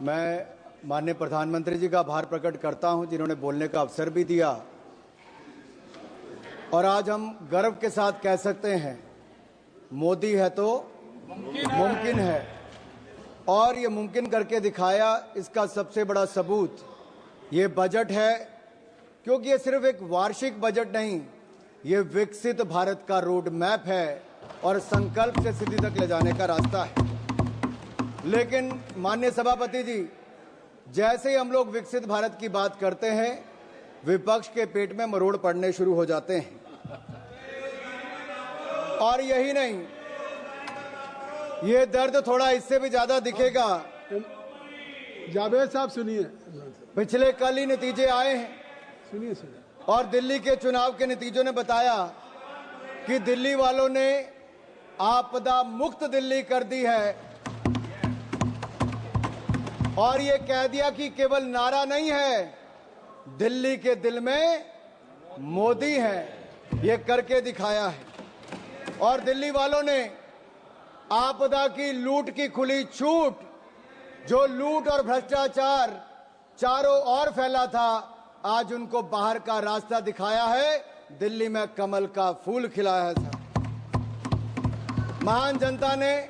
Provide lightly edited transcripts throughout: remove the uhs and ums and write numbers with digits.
मैं माननीय प्रधानमंत्री जी का आभार प्रकट करता हूं जिन्होंने बोलने का अवसर भी दिया। और आज हम गर्व के साथ कह सकते हैं मोदी है तो मुमकिन है। और ये मुमकिन करके दिखाया, इसका सबसे बड़ा सबूत ये बजट है, क्योंकि ये सिर्फ एक वार्षिक बजट नहीं, ये विकसित भारत का रोड मैप है और संकल्प से सिद्धि तक ले जाने का रास्ता है। लेकिन माननीय सभापति जी, जैसे ही हम लोग विकसित भारत की बात करते हैं, विपक्ष के पेट में मरोड़ पड़ने शुरू हो जाते हैं। और यही नहीं, ये दर्द थोड़ा इससे भी ज्यादा दिखेगा। जावेद साहब सुनिए, पिछले कल ही नतीजे आए हैं, सुनिए। और दिल्ली के चुनाव के नतीजों ने बताया कि दिल्ली वालों ने आपदा मुक्त दिल्ली कर दी है। और ये कह दिया कि केवल नारा नहीं है, दिल्ली के दिल में मोदी है, ये करके दिखाया है। और दिल्ली वालों ने आपदा की लूट की खुली छूट, जो लूट और भ्रष्टाचार चारों ओर फैला था, आज उनको बाहर का रास्ता दिखाया है। दिल्ली में कमल का फूल खिलाया है। महान जनता ने,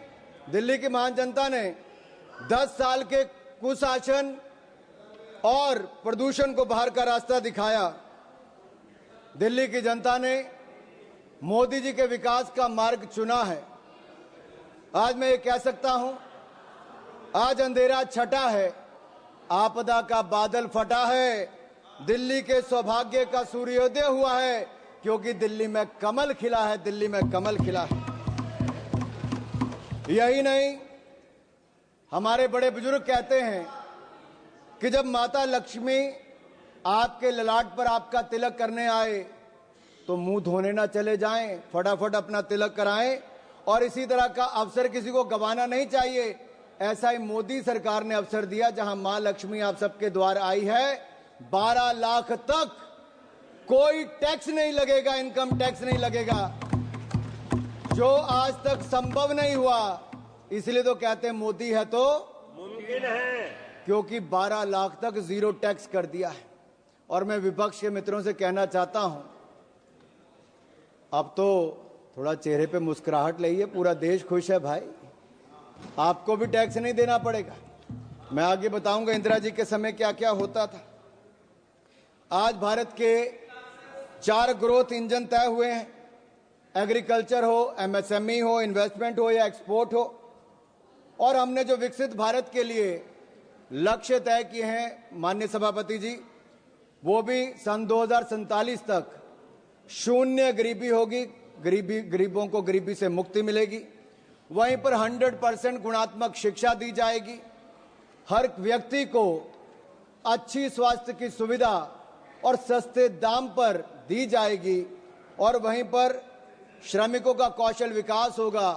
दिल्ली की महान जनता ने 10 साल के कुशासन और प्रदूषण को बाहर का रास्ता दिखाया। दिल्ली की जनता ने मोदी जी के विकास का मार्ग चुना है। आज मैं ये कह सकता हूं, आज अंधेरा छटा है, आपदा का बादल फटा है, दिल्ली के सौभाग्य का सूर्योदय हुआ है, क्योंकि दिल्ली में कमल खिला है, दिल्ली में कमल खिला है। यही नहीं, हमारे बड़े बुजुर्ग कहते हैं कि जब माता लक्ष्मी आपके ललाट पर आपका तिलक करने आए तो मुंह धोने ना चले जाएं, फटाफट अपना तिलक कराएं। और इसी तरह का अवसर किसी को गंवाना नहीं चाहिए। ऐसा ही मोदी सरकार ने अवसर दिया, जहां मां लक्ष्मी आप सबके द्वार आई है। 12 लाख तक कोई टैक्स नहीं लगेगा, इनकम टैक्स नहीं लगेगा, जो आज तक संभव नहीं हुआ। इसलिए तो कहते हैं मोदी है तो मुमकिन है, क्योंकि 12 लाख तक जीरो टैक्स कर दिया है। और मैं विपक्ष के मित्रों से कहना चाहता हूं, अब तो थोड़ा चेहरे पे मुस्कुराहट लाइए, पूरा देश खुश है भाई, आपको भी टैक्स नहीं देना पड़ेगा। मैं आगे बताऊंगा इंदिरा जी के समय क्या क्या होता था। आज भारत के 4 ग्रोथ इंजन तय हुए हैं, एग्रीकल्चर हो, एमएसएमई हो, इन्वेस्टमेंट हो या एक्सपोर्ट हो। और हमने जो विकसित भारत के लिए लक्ष्य तय किए हैं माननीय सभापति जी, वो भी सन 2047 तक शून्य गरीबी होगी, गरीबों को गरीबी से मुक्ति मिलेगी। वहीं पर 100% गुणात्मक शिक्षा दी जाएगी, हर व्यक्ति को अच्छी स्वास्थ्य की सुविधा और सस्ते दाम पर दी जाएगी। और वहीं पर श्रमिकों का कौशल विकास होगा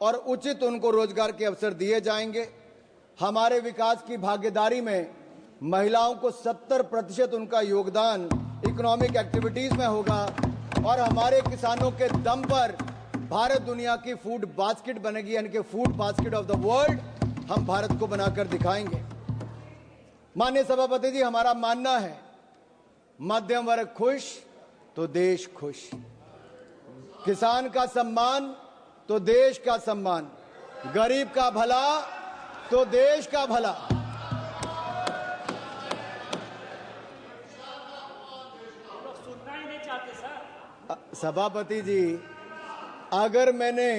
और उचित उनको रोजगार के अवसर दिए जाएंगे। हमारे विकास की भागीदारी में महिलाओं को 70% उनका योगदान इकोनॉमिक एक्टिविटीज में होगा। और हमारे किसानों के दम पर भारत दुनिया की फूड बास्केट बनेगी, यानी कि food basket of the world हम भारत को बनाकर दिखाएंगे। माननीय सभापति जी, हमारा मानना है मध्यम वर्ग खुश तो देश खुश, किसान का सम्मान तो देश का सम्मान, गरीब का भला तो देश का भला। सभापति जी, अगर मैंने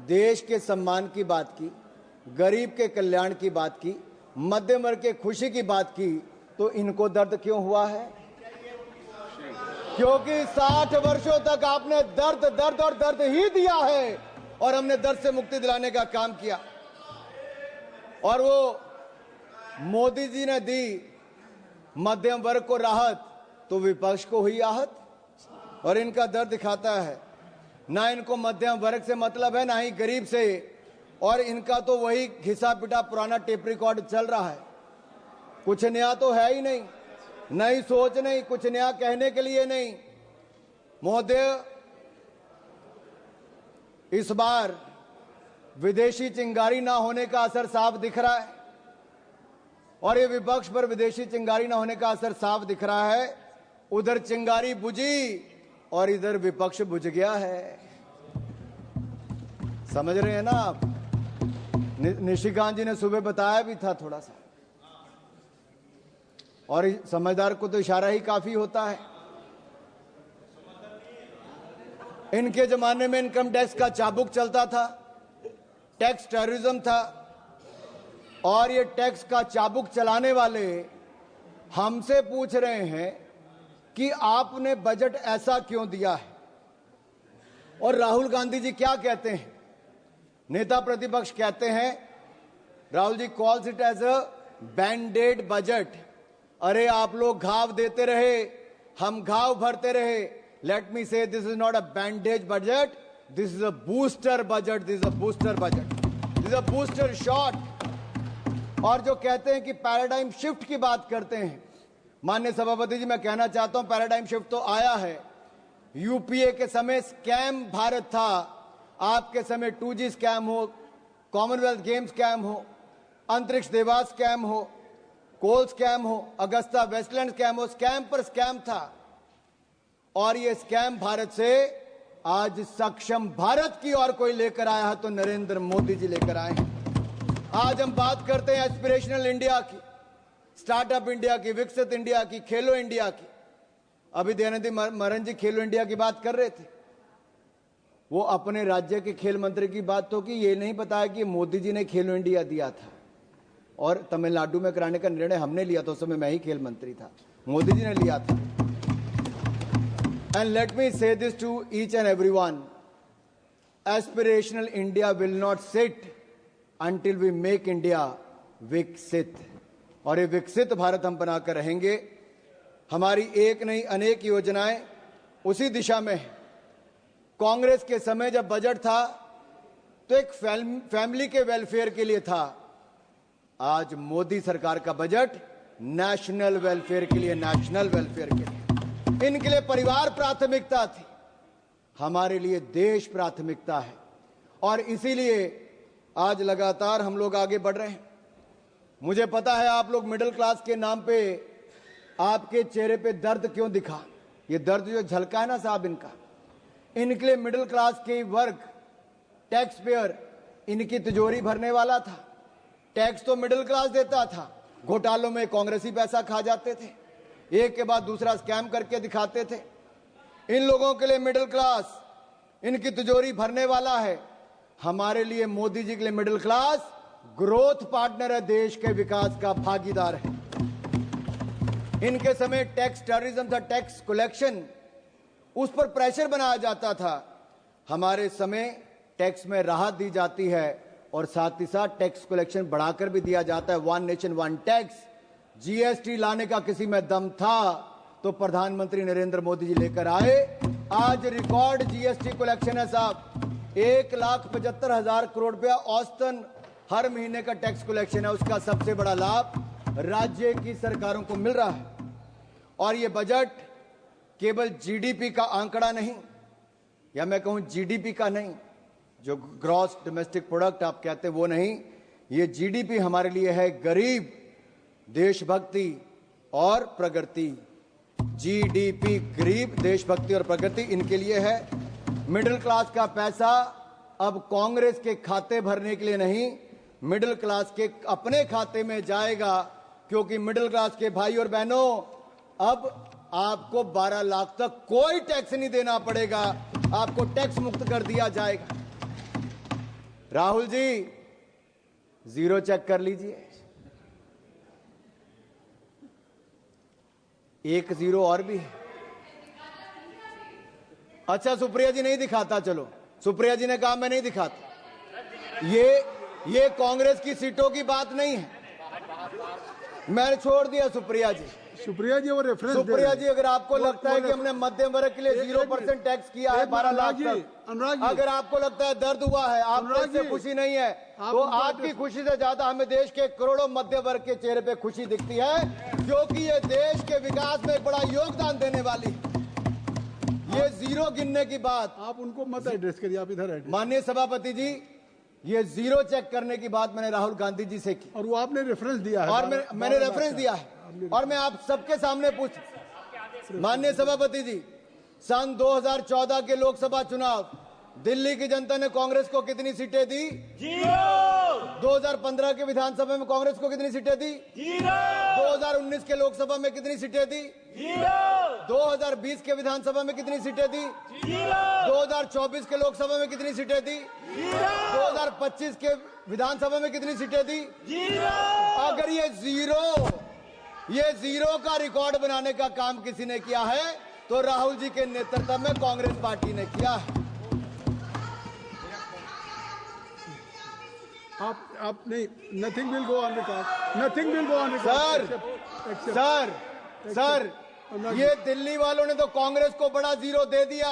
देश के सम्मान की बात की, गरीब के कल्याण की बात की, मध्यम वर्ग के खुशी की बात की, तो इनको दर्द क्यों हुआ है? क्योंकि 60 वर्षों तक आपने दर्द दर्द और दर्द ही दिया है, और हमने दर्द से मुक्ति दिलाने का काम किया। और वो मोदी जी ने दी मध्यम वर्ग को राहत, तो विपक्ष को हुई आहत। और इनका दर्द दिखाता है, ना इनको मध्यम वर्ग से मतलब है, ना ही गरीब से। और इनका तो वही घिसा पिटा पुराना टेप रिकॉर्ड चल रहा है, कुछ नया तो है ही नहीं, नई सोच नहीं, कुछ नया कहने के लिए नहीं। महोदय, इस बार विदेशी चिंगारी ना होने का असर साफ दिख रहा है। और ये विपक्ष पर विदेशी चिंगारी न होने का असर साफ दिख रहा है। उधर चिंगारी बुझी और इधर विपक्ष बुझ गया है। समझ रहे हैं ना आप? निशिकांत जी ने सुबह बताया भी था थोड़ा सा, और समझदार को तो इशारा ही काफी होता है। इनके जमाने में इनकम टैक्स का चाबुक चलता था, टैक्स टेररिज्म था, और ये टैक्स का चाबुक चलाने वाले हमसे पूछ रहे हैं कि आपने बजट ऐसा क्यों दिया है। और राहुल गांधी जी क्या कहते हैं? नेता प्रतिपक्ष कहते हैं, Rahul ji calls it as a banded budget. अरे आप लोग घाव देते रहे, हम घाव भरते रहे। Late me say this is not a bandage budget, this is a booster budget, this is a booster budget, this is a booster shot. और जो कहते हैं कि पैराडाइम शिफ्ट की बात करते हैं, माननीय सभापति जी, मैं कहना चाहता हूं पैराडाइम शिफ्ट तो आया है। यूपीए के समय स्कैम भारत था, आपके समय 2G स्कैम हो, कॉमनवेल्थ गेम्स स्कैम हो, अंतरिक्ष देवास स्कैम हो, कोल स्कैम हो, अगस्ता वेस्टलैंड स्कैम हो, स्कैम पर स्कैम था। और ये स्कैम भारत से आज सक्षम भारत की ओर कोई लेकर आया है तो नरेंद्र मोदी जी लेकर आए हैं। आज हम बात करते हैं एस्पिरेशनल इंडिया की, स्टार्टअप इंडिया की, विकसित इंडिया की, खेलो इंडिया की। अभी दयानिधि मारन जी खेलो इंडिया की बात कर रहे थे। वो अपने राज्य के खेल मंत्री की बात तो की, ये नहीं बताया कि मोदी जी ने खेलो इंडिया दिया था और तमिलनाडु में कराने का निर्णय हमने लिया था। उस समय मैं ही खेल मंत्री था, मोदी जी ने लिया था। And let me say this to each and everyone, aspirational India will not sit until we make India विकसित। और ये विकसित भारत हम बनाकर रहेंगे। हमारी एक नहीं अनेक योजनाएं उसी दिशा में है। कांग्रेस के समय जब बजट था तो एक फैमिली के वेलफेयर के लिए था। आज मोदी सरकार का बजट नेशनल वेलफेयर के लिए, नेशनल वेलफेयर के लिए। इनके लिए परिवार प्राथमिकता थी, हमारे लिए देश प्राथमिकता है। और इसीलिए आज लगातार हम लोग आगे बढ़ रहे हैं। मुझे पता है आप लोग मिडिल क्लास के नाम पे, आपके चेहरे पे दर्द क्यों दिखा। ये दर्द जो झलका है ना साहब इनका, इनके लिए मिडिल क्लास के वर्ग, टैक्स पेयर, इनकी तिजोरी भरने वाला था। टैक्स तो मिडिल क्लास देता था, घोटालों में कांग्रेसी पैसा खा जाते थे, एक के बाद दूसरा स्कैम करके दिखाते थे। इन लोगों के लिए मिडिल क्लास इनकी तिजोरी भरने वाला है। हमारे लिए मोदी जी के लिए मिडिल क्लास ग्रोथ पार्टनर है, देश के विकास का भागीदार है। इनके समय टैक्स टेररिज्म था, टैक्स कलेक्शन, उस पर प्रेशर बनाया जाता था। हमारे समय टैक्स में राहत दी जाती है और साथ ही साथ टैक्स कलेक्शन बढ़ाकर भी दिया जाता है। One nation one tax, GST लाने का किसी में दम था तो प्रधानमंत्री नरेंद्र मोदी जी लेकर आए। आज रिकॉर्ड जीएसटी कलेक्शन है साहब, 1,75,000 करोड़ रुपया औसतन हर महीने का टैक्स कलेक्शन है। उसका सबसे बड़ा लाभ राज्य की सरकारों को मिल रहा है। और ये बजट केवल जीडीपी का आंकड़ा नहीं, या मैं कहूं जीडीपी का नहीं, जो ग्रॉस डोमेस्टिक प्रोडक्ट आप कहते हैं वो नहीं, ये जीडीपी हमारे लिए है गरीब, देशभक्ति और प्रगति। जीडीपी गरीब, देशभक्ति और प्रगति इनके लिए है। मिडिल क्लास का पैसा अब कांग्रेस के खाते भरने के लिए नहीं, मिडिल क्लास के अपने खाते में जाएगा। क्योंकि मिडिल क्लास के भाई और बहनों, अब आपको 12 लाख तक कोई टैक्स नहीं देना पड़ेगा, आपको टैक्स मुक्त कर दिया जाएगा। राहुल जी जीरो चेक कर लीजिए, एक जीरो और भी है। अच्छा सुप्रिया जी नहीं दिखाता, चलो सुप्रिया जी ने कहा मैं नहीं दिखाता। ये कांग्रेस की सीटों की बात नहीं है, मैंने छोड़ दिया सुप्रिया जी। सुप्रिया जी वो रेफरेंस सुप्रिया जी, अगर आपको लगता है कि हमने मध्यम वर्ग के लिए 0% टैक्स किया है 12 लाख तक, अगर आपको लगता है दर्द हुआ है, आपको इससे खुशी नहीं है, तो आपकी खुशी से ज्यादा हमें देश के करोड़ों मध्य वर्ग के चेहरे पे खुशी दिखती है, क्योंकि ये देश के विकास में एक बड़ा योगदान देने वाली। ये जीरो गिनने की बात आप उनको मत एड्रेस करिए, आप इधर माननीय सभापति जी, ये जीरो चेक करने की बात मैंने राहुल गांधी जी से की और वो आपने रेफरेंस दिया है और मैंने रेफरेंस दिया है और मैं आप सबके सामने पूछ माननीय सभापति जी, सन 2014 के लोकसभा चुनाव दिल्ली की जनता ने कांग्रेस को कितनी सीटें दी? 2015 के विधानसभा में कांग्रेस को कितनी सीटें दी? 2019 के लोकसभा में कितनी सीटें दी? 2020 के विधानसभा में कितनी सीटें दी? 2024 के लोकसभा में कितनी सीटें दी? 2025 के विधानसभा में कितनी सीटें दी? अगर ये जीरो का रिकॉर्ड बनाने का काम किसी ने किया है तो राहुल जी के नेतृत्व में कांग्रेस पार्टी ने किया है। आप नहीं, nothing will go on record, nothing will go on record. Sir, ये दिल्ली वालों ने तो कांग्रेस को बड़ा जीरो दे दिया,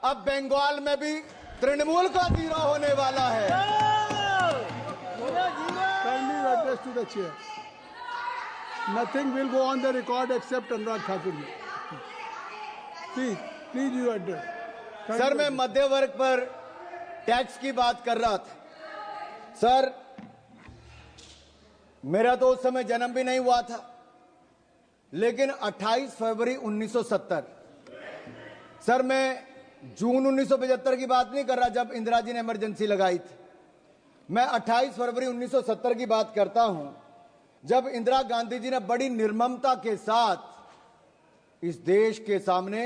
अब बंगाल में भी तृणमूल का जीरो होने वाला है। Kindly address to the chair, nothing will go on the record except Anurag Thakur ji. Please you address. Sir, मैं मध्य वर्ग पर टैक्स की बात कर रहा था। सर, मेरा तो उस समय जन्म भी नहीं हुआ था, लेकिन 28 फरवरी 1970, सर मैं जून 1975 की बात नहीं कर रहा जब इंदिरा जी ने इमरजेंसी लगाई थी, मैं 28 फरवरी 1970 की बात करता हूं जब इंदिरा गांधी जी ने बड़ी निर्ममता के साथ इस देश के सामने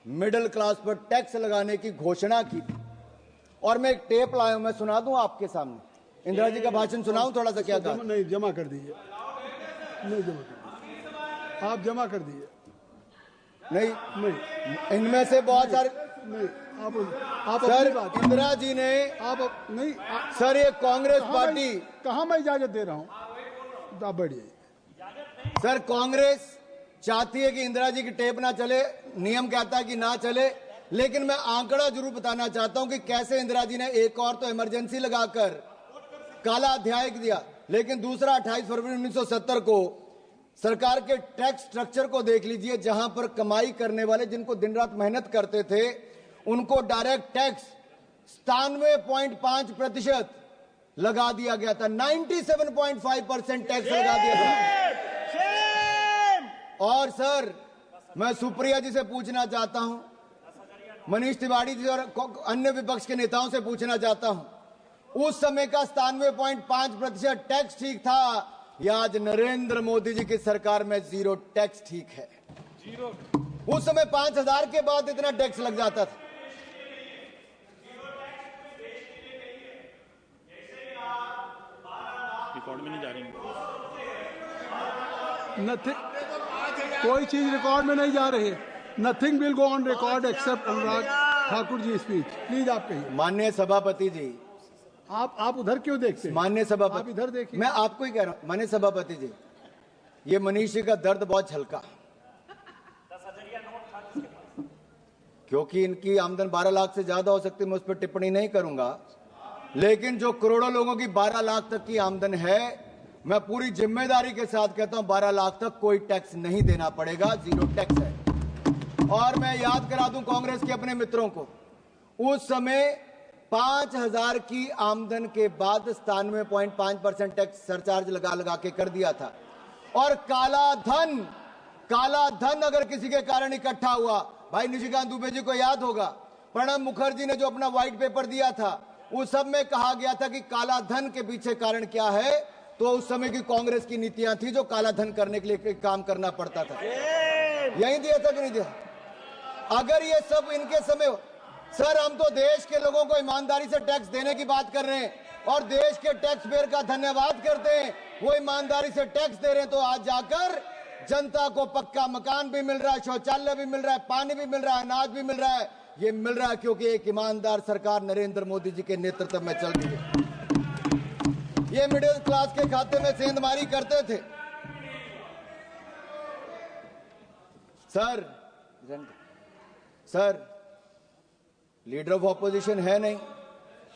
मिडिल क्लास पर टैक्स लगाने की घोषणा की थी। और मैं एक टेप लाया हूं, मैं सुना दूं आपके सामने। इंदिरा जी का भाषण सुनाऊं थोड़ा सा? क्या कहा? नहीं, जमा कर दीजिए, नहीं जमा कर, आप जमा कर दीजिए। नहीं, इनमें से बहुत सारे नहीं, आप सर, अपनी बात, इंदिरा जी ने नहीं सर, ये कांग्रेस पार्टी, कहां मैं इजाजत दे रहा हूं? आप बढ़िए। सर, कांग्रेस चाहती है कि इंदिरा जी की टेप ना चले, नियम कहता है कि ना चले, लेकिन मैं आंकड़ा जरूर बताना चाहता हूं कि कैसे इंदिरा जी ने एक और तो इमरजेंसी लगाकर काला अध्याय दिया, लेकिन दूसरा 28 फरवरी 1970 को सरकार के टैक्स स्ट्रक्चर को देख लीजिए, जहां पर कमाई करने वाले जिनको दिन रात मेहनत करते थे उनको डायरेक्ट टैक्स 97.5% लगा दिया गया था, 97.5% टैक्स लगा दिया था। और सर, मैं सुप्रिया जी से पूछना चाहता हूं, मनीष तिवारी जी और अन्य विपक्ष के नेताओं से पूछना चाहता हूं, उस समय का 97.5% टैक्स ठीक था या आज नरेंद्र मोदी जी की सरकार में जीरो टैक्स ठीक है? उस समय 5000 के बाद इतना टैक्स लग जाता था। रिकॉर्ड में नहीं जा रही, कोई चीज रिकॉर्ड में नहीं जा रही है। Nothing will go on record except Anurag Thakur ji speech. Please आप कहिए। माननीय सभापति जी, आप उधर क्यों देखते हैं? माननीय सभापति, आप इधर देखिए। मैं आपको ही कह रहा हूं माननीय सभापति जी, ये मनीष जी का दर्द बहुत हल्का, क्योंकि इनकी आमदन 12 लाख से ज्यादा हो सकती है, मैं उस पर टिप्पणी नहीं करूंगा, लेकिन जो करोड़ों लोगों की 12 लाख तक की आमदन है, मैं पूरी जिम्मेदारी के साथ कहता हूं 12 लाख तक कोई टैक्स नहीं देना पड़ेगा, जीरो टैक्स है। और मैं याद करा दूं कांग्रेस के अपने मित्रों को, उस समय 5000 की आमदन के बाद 97.5% टैक्स सरचार्ज लगा के कर दिया था। और काला धन अगर किसी के कारण इकट्ठा हुआ, भाई निशिकांत दुबे जी को याद होगा, प्रणब मुखर्जी ने जो अपना व्हाइट पेपर दिया था, उस सब में कहा गया था कि काला धन के पीछे कारण क्या है, तो उस समय की कांग्रेस की नीतियां थी जो काला धन करने के लिए काम करना पड़ता था। यही दिया था कि नहीं दिया? अगर ये सब इनके समय हो, सर हम तो देश के लोगों को ईमानदारी से टैक्स देने की बात कर रहे हैं और देश के टैक्स पेयर का धन्यवाद करते हैं, वो ईमानदारी से टैक्स दे रहे हैं, तो आज जाकर जनता को पक्का मकान भी मिल रहा है, शौचालय भी मिल रहा है, पानी भी मिल रहा है, अनाज भी मिल रहा है। ये मिल रहा है क्योंकि एक ईमानदार सरकार नरेंद्र मोदी जी के नेतृत्व में चल रही है। ये मिडिल क्लास के खाते में सेंधमारी करते थे। सर लीडर ऑफ ऑपोजिशन है नहीं,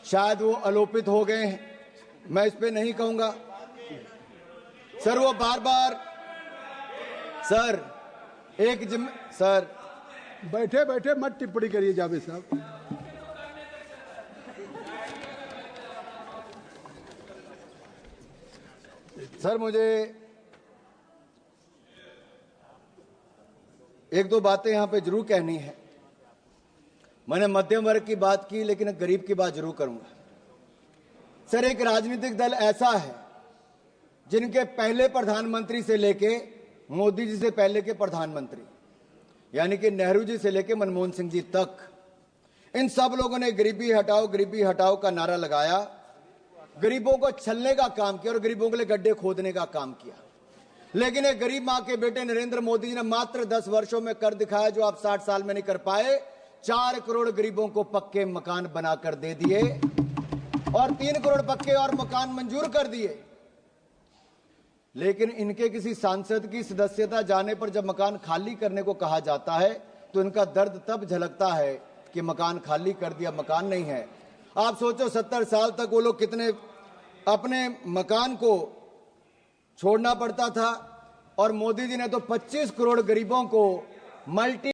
शायद वो आलोपित हो गए हैं, मैं इस पे नहीं कहूंगा। सर वो बार बार सर बैठे बैठे मत टिप्पणी करिए जावेद साहब। सर, मुझे एक दो बातें यहां पे जरूर कहनी है। मैंने मध्यम वर्ग की बात की, लेकिन गरीब की बात जरूर करूंगा। सर, एक राजनीतिक दल ऐसा है जिनके पहले प्रधानमंत्री से लेके मोदी जी से पहले के प्रधानमंत्री, यानी कि नेहरू जी से लेके मनमोहन सिंह जी तक, इन सब लोगों ने गरीबी हटाओ का नारा लगाया, गरीबों को छलने का काम किया और गरीबों के लिए गड्ढे खोदने का काम किया। लेकिन एक गरीब मां के बेटे नरेंद्र मोदी जी ने मात्र 10 वर्षों में कर दिखाया जो आप 60 साल में नहीं कर पाए। 4 करोड़ गरीबों को पक्के मकान बनाकर दे दिए और 3 करोड़ पक्के और मकान मंजूर कर दिए। लेकिन इनके किसी सांसद की सदस्यता जाने पर जब मकान खाली करने को कहा जाता है तो इनका दर्द तब झलकता है कि मकान खाली कर दिया, मकान नहीं है। आप सोचो 70 साल तक वो लोग कितने अपने मकान को छोड़ना पड़ता था, और मोदी जी ने तो 25 करोड़ गरीबों को मल्टी